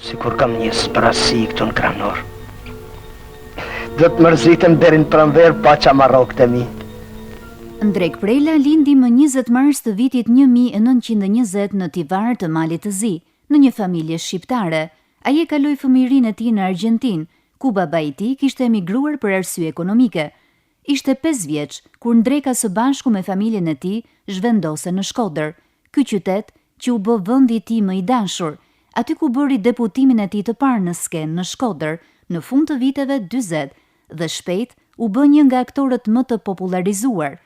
Sikur kam një sprasi këtu në Kranor. Do të mërzitem deri në pranver pa qamarrokët e mi. Ndrek Prela lindi më 20 mars të vitit 1920 në Tivar të Malit të Zi, në një familje shqiptare. Ai e kaloi fëmijërinë e tij në Argjentinë, ku baba i tij kishte emigruar për arsye ekonomike. Ishte 5 vjeç kur Ndreka së bashku me familjen e tij zhvendose në Shkodër, ky qytet që u bë vendi i tij më i dashur, aty ku bëri deputimin e tij të parë në skenë në Shkodër në fund të viteve 40 dhe shpejt u bë një nga aktorët më të popularizuar.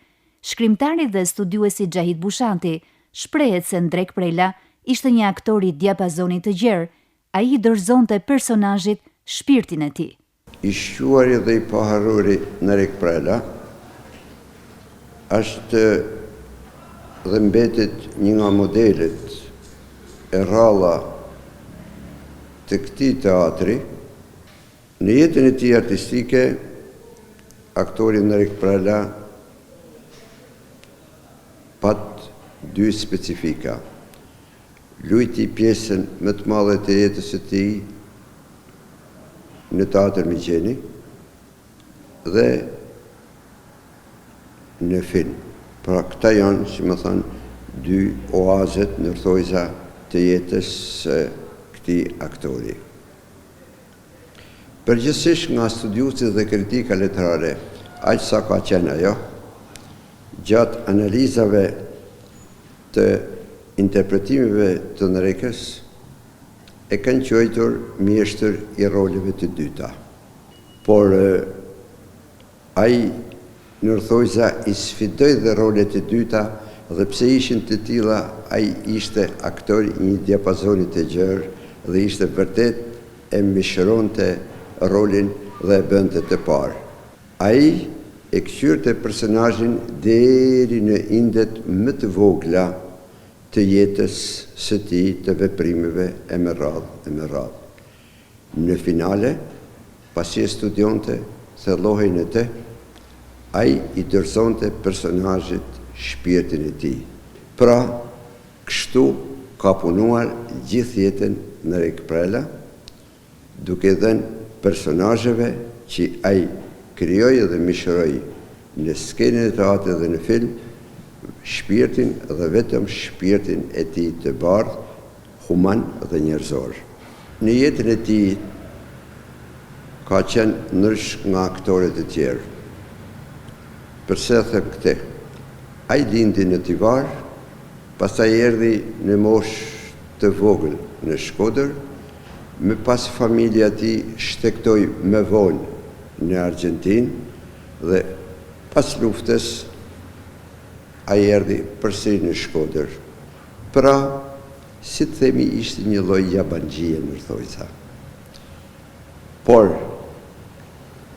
Shkrimtari dhe studiuesi Xhahid Bushati shprehet se Ndrek Prela ishte një aktor i diapazonit të gjerë. Ai i dorëzonte personazhit shpirtin e tij. I shquari dhe i paharuri Ndrek Prela është dhe mbetet një nga modelet e rralla të këtij teatri. Në jetën e tij artistike, aktori Ndrek Prela pat 2 specifika. Luajti pjesën më të madhe të jetës së tij në teatr Migjeni dhe në film. Pra këta janë, si më thënë, 2 oazet ndërthojza të jetës së këtij aktori. Përgjithsisht nga studiuesit dhe kritika letrare, aq sa ka qenë ajo, gjatë analizave të interpretimeve të Ndrekës, e kanë quajtur mjeshtër i roleve të dyta. Por ai ndërthojza i sfidoi dhe rolet e dyta dhe pse ishin të tilla, ai ishte aktor i një diapazoni të gjerë dhe ishte vërtet e mishëronte rolin dhe e bënte të parë. Ai e kthyrte personazhin deri në indet më të vogla të jetës së tij, të veprimeve e me radhë. Në finale, pasi e studionte thellohej në të, ai i dorëzonte personazhit shpirtin e tij. Pra, kështu ka punuar gjithë jetën Ndrek Prela, duke dhënë personazheve që ai krijoi dhe mishëroi në skenën e teatrit dhe në film, shpirtin dhe vetëm shpirtin e tij të bardhë, human dhe njerëzor. Në jetën e tij ka qenë ndrysh nga aktorët e tjerë. Përse them këtë? Ai lindi në Tivar, pastaj erdhi në moshë të vogël në Shkodër, më pas familja e tij shtektoi më vonë në Argjentinë dhe pas luftës ai erdhi përsëri në Shkodër. Pra, si të themi, ishte një lloj jabanxhie ndërthojsa. Por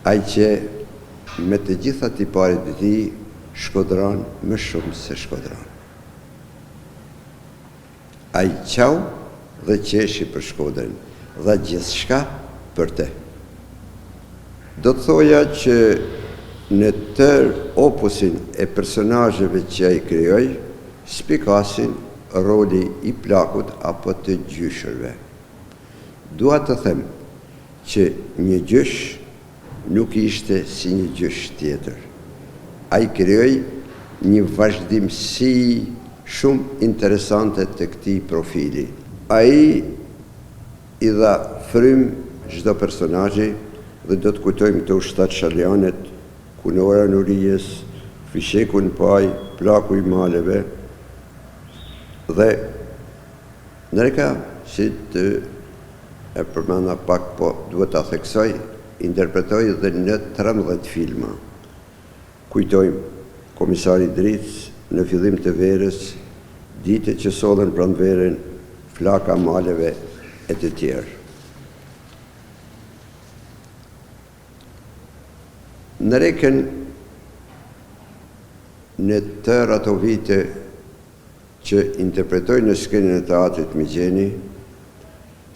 ai që me të gjitha tiparet e tij shkodran më shumë se shkodran. Ai qau dhe qeshi për Shkodrën dhe gjithçka për te. Do të thoja që në tërë opusin e personazheve që ai krijoi, spikasin roli i plakut apo të gjyshërve. Dua të them që një gjysh nuk ishte si një gjysh tjetër. Ai krijoi një vazhdimsi shumë interesante të këtij profili. Ai i dha frym çdo personazhi dhe do të kujtojmë këto 7 shaljanet, Kunora Nurijës, Fisheku në Paj, Plaku i Maleve dhe Ndreka, si të e përmenda pak, po duhet ta theksoj, interpretoi dhe në 13 filma. Kujtojmë Komisari Dric, Në fillim të verës, Ditët që sollën pranë verën, Flaka Maleve e të tjerë. Ndrekën në tërë ato vite që interpretoj në skenën e teatrit Migjeni,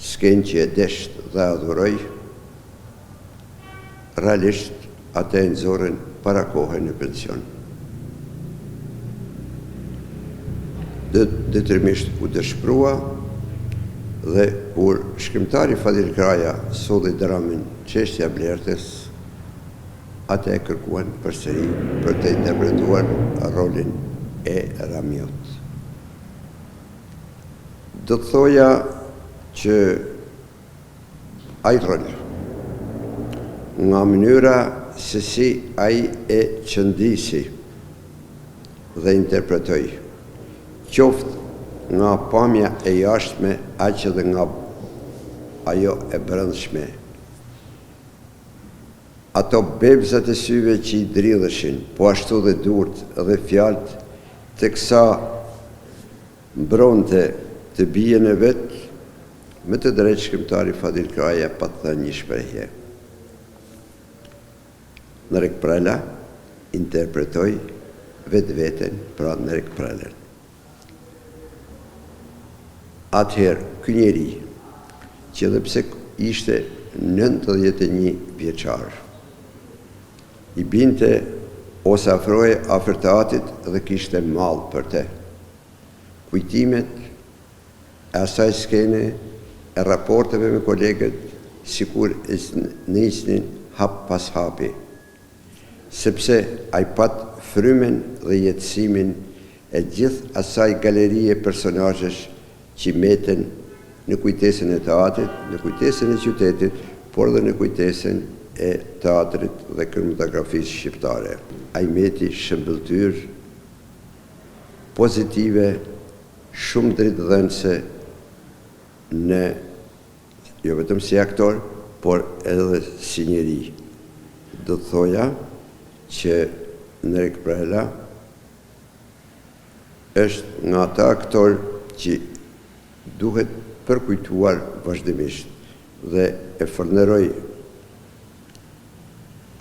skenë që e desht dhe adhuroj, realisht atë e nëzorën para kohë në pension. detyrimisht u dëshprua dhe kur shkrimtari Fadil Kraja solli dramin Çështja e Blertës, atë e kërkuan përsëri për të interpretuar rolin e Ramiot. Do të thoja që ai rol, nga mënyra se si ai e qëndisi dhe interpretoi, qoftë nga pamja e jashtme, aq edhe nga ajo e brendshme. Ato bebzat e syve që i dridheshin, po ashtu dhe durt dhe fjalët, teksa mbronte të bijen e vet, me të drejtë shkrimtari Fadil Kraja pa të thënë një shprehje. Nerek Prela interpretoi vetveten, pra Nerek Prelen. Atëherë, ky njeri, që edhe pse ishte 91 vjeçar, i binte ose afrohej afër të atit dhe kishte mall për te. Kujtimet e asaj skene, e raporteve me kolegët, sikur nisnin hap pas hapi, sepse ai pat frymen dhe jetësimin e gjithë asaj galerie personazhesh që meten në kujtesën e teatrit, në kujtesën e qytetit, por dhe në kujtesën e teatrit dhe kinematografisë shqiptare. Ai meti shëmbëltyr pozitive, shumë drejtdhënëse në, jo vetëm si aktor, por edhe si njeri. Do të thoja që Nerek Prela është nga ata aktor që duhet përkujtuar vazhdimisht dhe e forneroj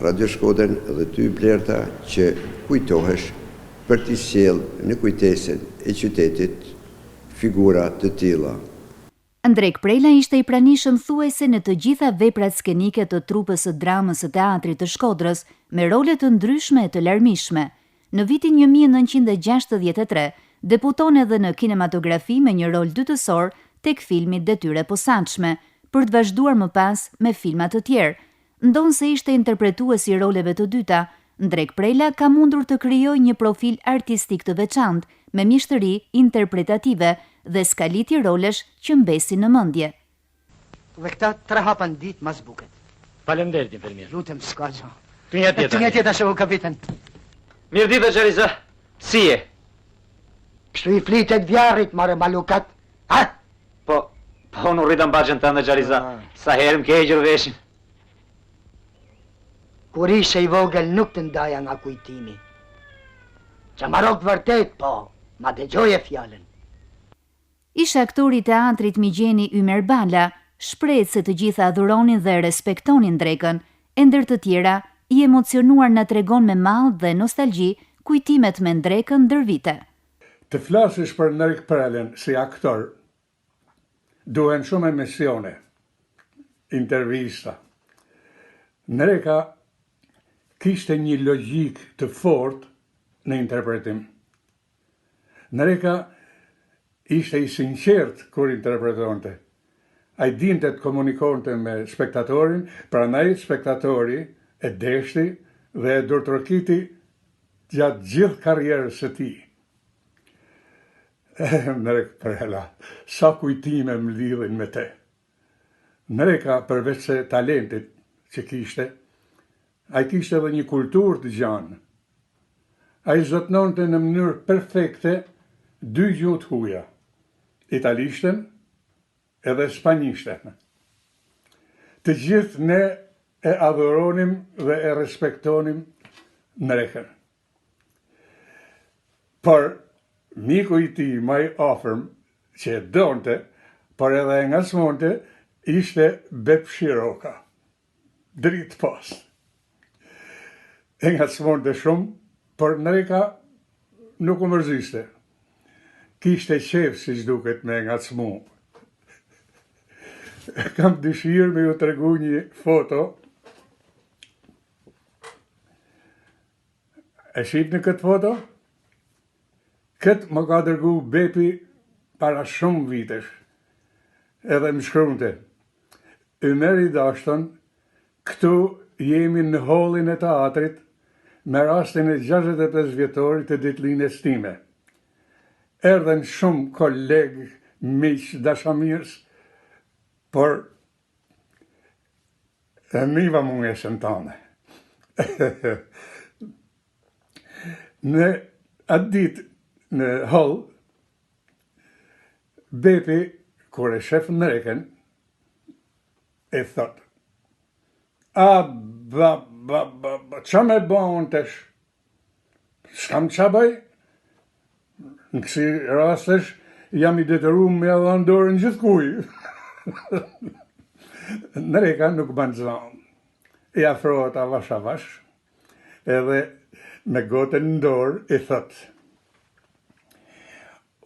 Radio Shkodrën dhe ty Blerta që kujtohesh për t'i sjellë në kujtesën e qytetit figura të tilla. Ndrek Prela ishte i pranishëm thuajse në të gjitha veprat skenike të trupës së dramës së teatrit të Shkodrës, me role të ndryshme e të larmishme. Në vitin 1963, deputon edhe në kinematografi me një rol dytësor tek filmi Detyre posaçme, për të vazhduar më pas me filma të tjerë. Ndonë se ishte interpretuesi roleve të dyta, Ndrek Prela ka mundur të krijojë një profil artistik të veçantë, me mjeshtëri interpretative dhe skaliti rolesh që mbesin në mendje. Dhe këta 3 hapa në ditë mas buket. Faleminderit, infermier. Lutem, s'ka gjë. Të një tjetër. Të një tjetër, shefu kapitan. Mirë ditë, Xhariza. Si je? Kështu i flitet vjarrit, mare malukat. Ha? Po unë rritëm baxhen tënde, Xhariza. Sa herë më ke hequr veshin. Kur ishe i vogël nuk të ndaja nga kujtimi. Qamarok vërtet, po, ma dëgjoje fjalën. Isha aktori i teatrit Migjeni Ymer Bala, shprehet se të gjitha adhuronin dhe respektonin Ndrekën, e ndër të tjera i emocionuar na tregon me mall dhe nostalgji kujtimet me Ndrekën ndër vite. Të flasësh për Nerek Prelen si aktor, duhen shumë emisione, intervista. Nereka kishte një logjik të fortë në interpretim. Nereka ishte i sinqert kur interpretonte. Ai dinte të komunikonte me spektatorin, prandaj spektatori e deshti dhe e dorëtrokiti gjatë gjithë karrierës së tij. Nerek Prela, sa kujtime më lidhin me te. Nereka, përveç se talentit që kishte, ai kishte edhe një kulturë të gjanë. Ai zotnonte në mënyrë perfekte 2 gjuhë të huaja, italishten edhe spanjishten. Të gjithë ne e adhuronim dhe e respektonim Nerekën. Por miku i tij më i afërm, që e donte, por edhe e ngacmonte, ishte Bep Shiroka, dritë pas. E ngacmonte shumë, por Nereka nuk u mërziste. Kishte qef si duket me ngacmu. Kam dëshirë me ju tregu një foto. E shit në këtë foto? Këtë më ka dërgu Bepi para shumë vitesh, edhe më shkruante, Ymer i dashton, këtu jemi në hallin e teatrit me rastin e 65 vjetorit të ditëlindjes time. Erdhen shumë kolegë, miq, dashamirës, por e miva mungesën tane. Në atë ditë në hall, Bepi, kur e shef Nreken, e thot, qa me bëjnë tesh? S'kam qa bëj? Në kësi rastesh, jam i detyruar me dhënë dorën gjithkuj. Nreka nuk ban zvan. I afrohet avash, edhe me gotën në dorë i thot,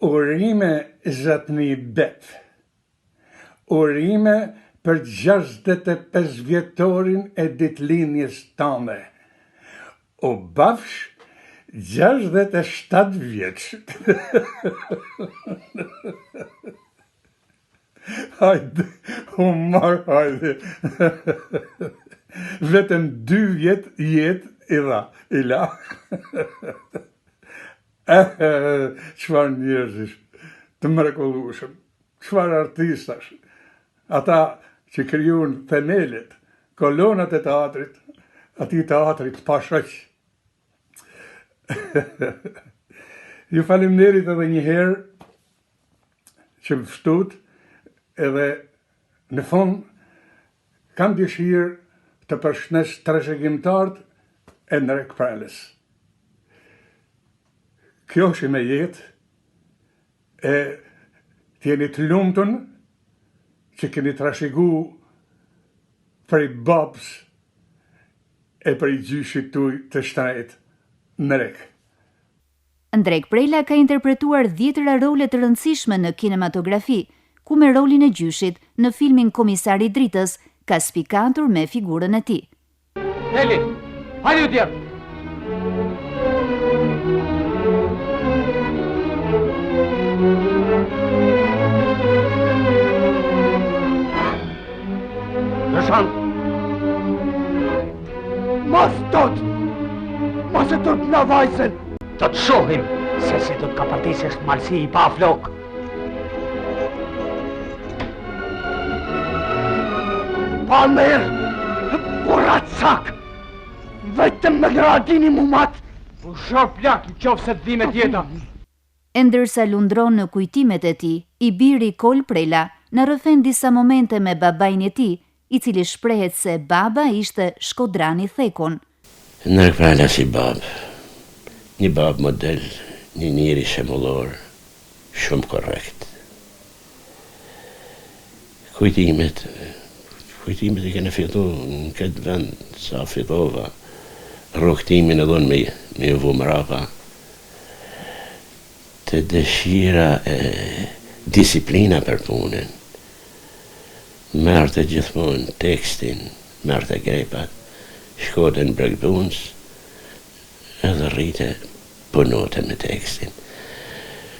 urime zatni bet, urime për 65 vjetorin e ditëlindjes tane. U bafsh 67 vjeç. Hajde, humor, hajde. Vetëm 2 vjet jetë i la. Çfarë njerëzish, të mrekullueshëm, çfarë artistash. Ata që krijuan themelet, kolonat e teatrit, atij teatrit pa shoq. Ju faleminderit edhe një herë që më ftut, edhe në fund kam dëshirë të përshëndes trashëgimtarët e Ndrek Prales. Kjo është me jetë, e t'jeni të lumtun që keni trashëgu prej babës e prej gjyshit tuaj të shtrenjtë, Ndrek. Ndrek Prela ka interpretuar 10 role të rëndësishme në kinematografi, ku me rolin e gjyshit në filmin Komisari i Dritës ka spikatur me figurën e tij. Neli, hajde u tjerë! Lëshan! Mos tot! Mos e tot në vajzën! Do të shohim se si do të kapatisësh malsi i pa flok. Pa merë! Buracak! Vetëm me gradini mu matë! U shor plak në qofë se të dhime tjeta. E ndërsa lundron në kujtimet e tij, i biri Kol Prela na rrëfen disa momente me babain e tij, i cili shprehet se baba ishte Shkodrani Thekun. Ndrek Prela si bab, një bab model, një njeri shemullor, shumë korrekt. Kujtimet i kene fitu në këtë vend, sa fitova, rrugtimin e dhon me ju vu mrapa, të dëshira e disiplina për punën, merte gjithmonë tekstin, merte grepat, shkote në bregpunës, edhe rrite punote me tekstin.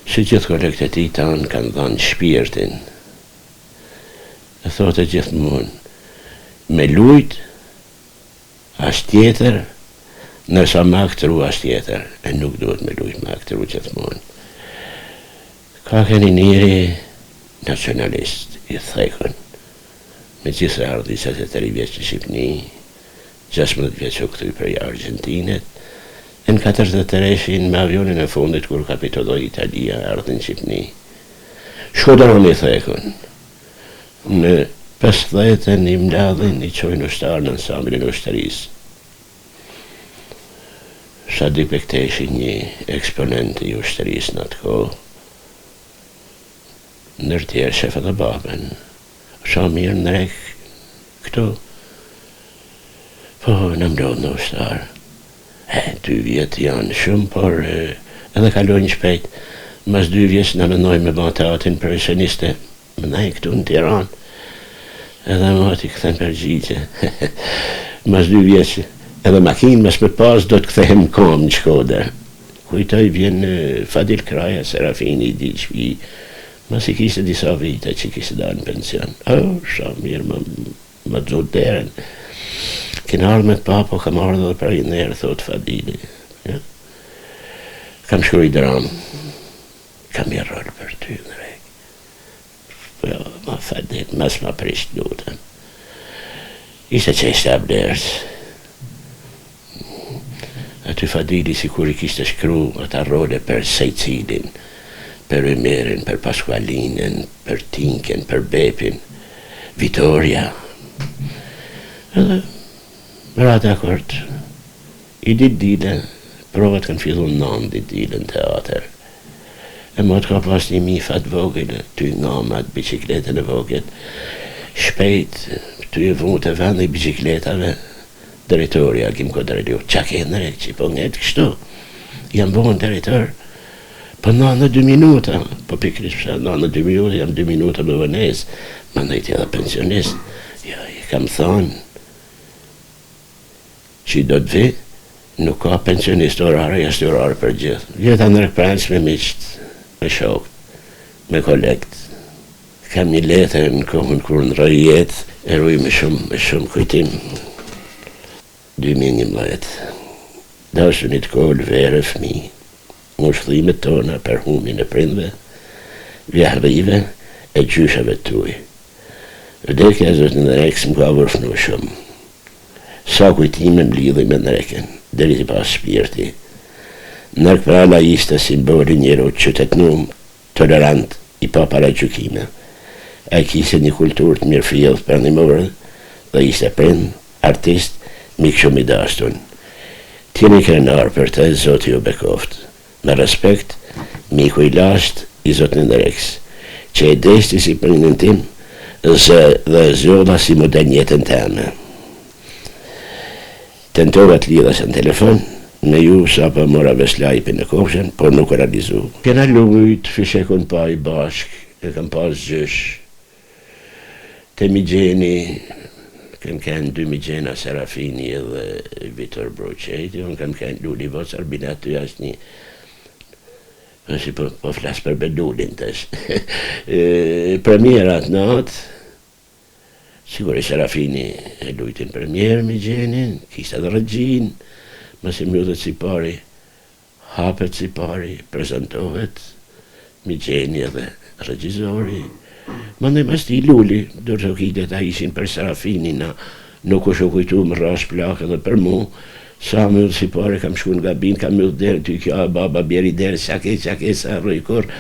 Që gjithë kolegët e ti tanë kanë dhanë shpirtin, e thote gjithmonë, me lujt, as tjetër, nësa ma aktëru as tjetër, e nuk duhet me lujt ma aktëru gjithmonë. Ka keni njëri nacionalist i Thekun, me gjithë ardhi 73 vjeç në Shqipni, 16 vjeç u këthuj prej Argentinet, në 43 me avionin e fundit kur kapitulloi Italia ardhi në Shqipni. Shkodrani Thekun, në 50 i mladhin i qojnë ushtarë në ansamblin ushtërisë. Shadi Bekteshi, një eksponent i ushtërisë në atë kohë, ndër tjerë shefët e babën, sa mirë Ndrek këtu, po në mblodh në ushtarë. 2 vjetë janë shumë, por edhe kalojnë shpejt, mas 2 vjetë në mendoj me ba teatrin profesioniste, më nej këtu në Tiranë, edhe më ati këthen përgjigje. Mas 2 vjetë, edhe makinë mes me pas do të kthehem kom në Shkodër, Kujtoj vjen Fadil Kraja, Serafini i Diqvi, mas I kishte disa vite që kishte dalë në pension. Sa mirë më dzut deren. Kena ardhë me të papo, kam ardhë dhe për një herë, thot Fadili. Ja? Kam shkruaj dramë. Kam një rol për ty në rek. Po, ma Fadil, mas ma prisht lutën. Ishte që ishte ablerës. Aty Fadili si kur I kishte shkru ata role për Sejcilin, për Ömerin, për Pasqualinen, për Tinken, për Bepin, Vitoria. Edhe, ra dakord, I dit dile, provat kanë fillu në 9 dit dile në teatr. E mot ka pas një mifat vogël, ty ngamat, bicikletën e vogël, shpejt, ty e vun të vend I bicikletave, drejtori Agim Kodreliu, qa ke në rek që po nget kështu, jam bon drejtor, po në 2 minuta, po pikrish përsa në 2 minuta, jam 2 minuta me vënes, më ndajt edhe pensionist, ja, I kam thonë, që do të vi, nuk ka pensionist orare, jashtë orare për gjithë. Vjeta në rekprens me miqt, me shok, me kolekt. Kam një letër në kohën kur në rëjet, e ruj me shumë kujtim. 2011. Dashë një të kohë vere fmi, ushtrimet tona për humin e prindve, vjahrive e gjyshave tuj. Vdekja e Zotit në Rek s'm ka vërfnu shumë. Sa kujtime mlidhi me nreken, deri të pas shpirti. Nërk prala ishte simboli njëro qytetnum, tolerant, I pa para gjukime. A kishte një kultur të mirë fjellë pranimore dhe ishte prind, artist, mik shumë I dashtun. Tjeni krenar për të Zoti ju bekoft. Me respekt, miku I lasht I Zotin e Reks, që e deshti si prindin tim dhe zjolla si modern jetën teme. Tentova të lidhas në telefon, me ju sa pa mora veslajpin në kopshen, por nuk realizu. Kena lujt, fishekun pa I bashk, e kam pas gjysh. Te Migjeni, kam kënë 2 Migjena, Serafini edhe Vitor Broqeti, unë kam kënë Luli Vocar, bina të jasht një, si po flas për Bedulin tash. Premierat natë, sigur I Serafini e lujtin premier me gjenin, kishte edhe regjin, mëse mjëdhet si pari, hapet si pari, prezentohet, me gjeni edhe regjizori. Mandej mas ti Luli, dorë të kitet a ishin për Serafini, nuk është o kujtu më rash plakë edhe për mu, sa mjëdhet si pari kam shku nga bin, kam mjëdhet dherë, ty kjo baba bjeri dherë, qake, sa rëjkur,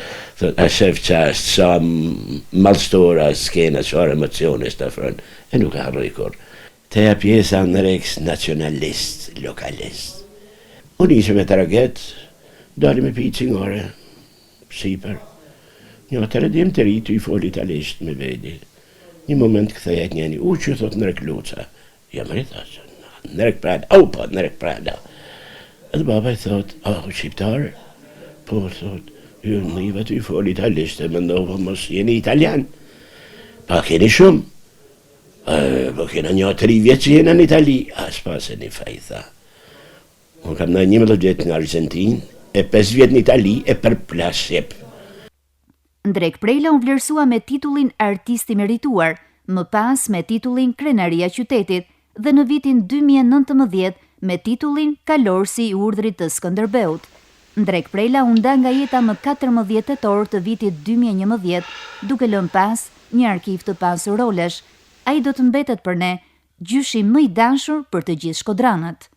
a shef qasht, sa malstora, skena, qar emociones të afrën, e nuk a rëjkur. Teja pjesa në Reks nacionalist, lokalist. Unë ishë me traget, dali me pi cingore, siper. Një të redim të rritu I fol italisht me vedi. Një moment këthejet njeni, që thot në Rek Luca. Jam rritha, në Rek Prada, po, në Rek Prada. Edhe baba I thot, shqiptar, po, thot, ju në I vetë I fol italisht, e më ndohë, mos jeni italian. Pa keni shumë. Po kena një 3 vjetë që jena në Itali, as pas e një fajtha. Unë kam në 11 vjetë në Argentin, e 5 vjetë në Itali, e për plas shqip. Ndrek Prejla unë vlerësua me titullin artisti merituar, më pas me titullin krenaria qytetit, dhe në vitin 2019 me titullin kalorsi I urdhrit të Skënderbeut. Ndrek Prejla unë nda nga jeta më 14 tetor të vitit 2011, duke lënë pas një arkiv të pasur rolesh. Ai do të mbetet për ne gjyshi më I dashur për të gjithë shkodranët.